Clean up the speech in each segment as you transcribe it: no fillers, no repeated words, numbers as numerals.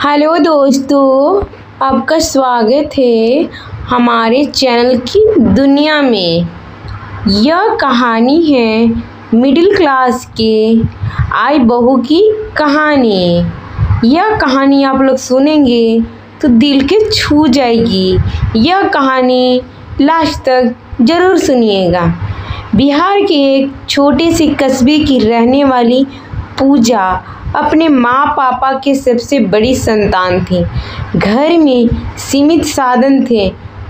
Hello दोस्तों, आपका स्वागत है हमारे चैनल की दुनिया में। यह कहानी है मिडिल क्लास के आई बहू की कहानी। यह कहानी आप लोग सुनेंगे तो दिल के छू जाएगी। यह कहानी लास्ट तक ज़रूर सुनिएगा। बिहार के एक छोटे से कस्बे की रहने वाली पूजा अपने माँ पापा के सबसे बड़ी संतान थी। घर में सीमित साधन थे,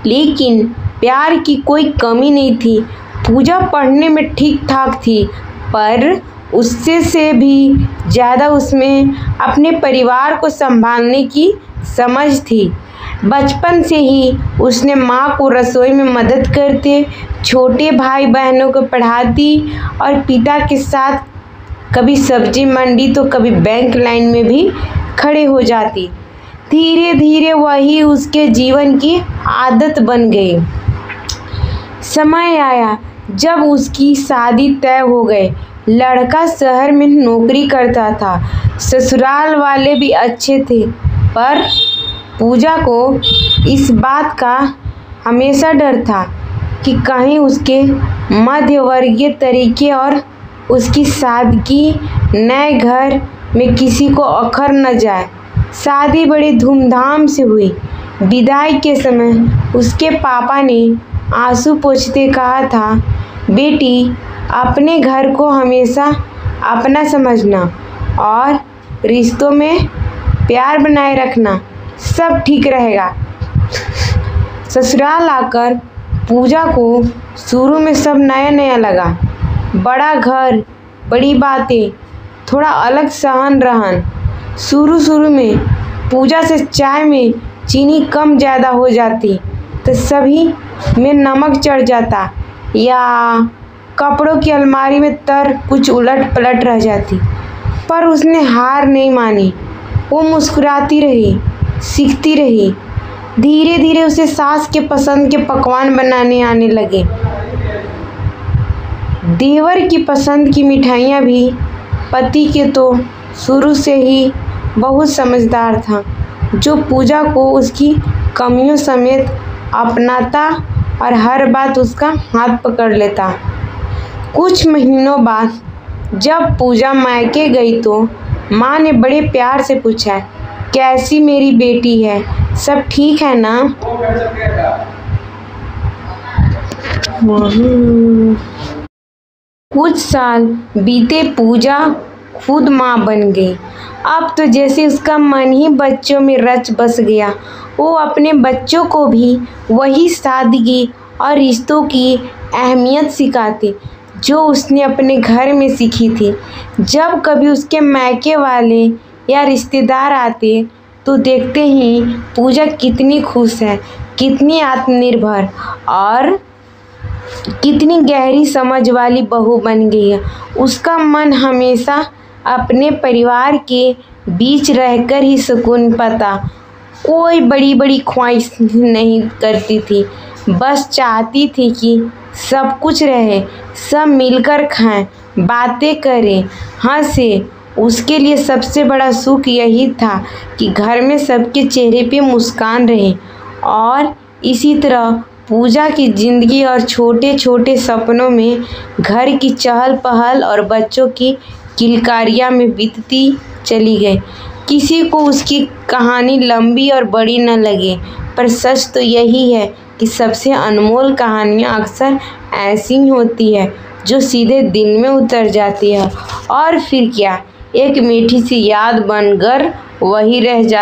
लेकिन प्यार की कोई कमी नहीं थी। पूजा पढ़ने में ठीक ठाक थी, पर उससे से भी ज़्यादा उसमें अपने परिवार को संभालने की समझ थी। बचपन से ही उसने माँ को रसोई में मदद करते, छोटे भाई बहनों को पढ़ाती और पिता के साथ कभी सब्जी मंडी तो कभी बैंक लाइन में भी खड़े हो जाती। धीरे धीरे वही उसके जीवन की आदत बन गई। समय आया जब उसकी शादी तय हो गई। लड़का शहर में नौकरी करता था। ससुराल वाले भी अच्छे थे, पर पूजा को इस बात का हमेशा डर था कि कहीं उसके मध्यवर्गीय तरीके और उसकी सादगी नए घर में किसी को अखर न जाए। शादी बड़ी धूमधाम से हुई। विदाई के समय उसके पापा ने आंसू पोंछते कहा था, बेटी, अपने घर को हमेशा अपना समझना और रिश्तों में प्यार बनाए रखना, सब ठीक रहेगा। ससुराल आकर पूजा को शुरू में सब नया नया लगा। बड़ा घर, बड़ी बातें, थोड़ा अलग सहन रहन। शुरू में पूजा से चाय में चीनी कम ज़्यादा हो जाती तो सभी में नमक चढ़ जाता, या कपड़ों की अलमारी में तर कुछ उलट पलट रह जाती। पर उसने हार नहीं मानी। वो मुस्कुराती रही, सीखती रही। धीरे धीरे उसे सास के पसंद के पकवान बनाने आने लगे। देवर की पसंद की मिठाइयाँ भी। पति के तो शुरू से ही बहुत समझदार था, जो पूजा को उसकी कमियों समेत अपनाता और हर बात उसका हाथ पकड़ लेता। कुछ महीनों बाद जब पूजा मायके गई तो माँ ने बड़े प्यार से पूछा, कैसी मेरी बेटी है, सब ठीक है ना? कुछ साल बीते, पूजा खुद माँ बन गई। अब तो जैसे उसका मन ही बच्चों में रच बस गया। वो अपने बच्चों को भी वही सादगी और रिश्तों की अहमियत सिखाती जो उसने अपने घर में सीखी थी। जब कभी उसके मायके वाले या रिश्तेदार आते तो देखते ही पूजा कितनी खुश है, कितनी आत्मनिर्भर और कितनी गहरी समझ वाली बहू बन गई है। उसका मन हमेशा अपने परिवार के बीच रहकर ही सुकून पाता। कोई बड़ी बड़ी ख्वाहिश नहीं करती थी, बस चाहती थी कि सब कुछ रहे, सब मिलकर खाएं, बातें करें, हंसे। उसके लिए सबसे बड़ा सुख यही था कि घर में सबके चेहरे पे मुस्कान रहे। और इसी तरह पूजा की जिंदगी और छोटे छोटे सपनों में, घर की चहल पहल और बच्चों की किलकारियाँ में बीतती चली गई। किसी को उसकी कहानी लंबी और बड़ी न लगे, पर सच तो यही है कि सबसे अनमोल कहानियाँ अक्सर ऐसी ही होती है जो सीधे दिल में उतर जाती है और फिर क्या, एक मीठी सी याद बनकर वही रह जाती।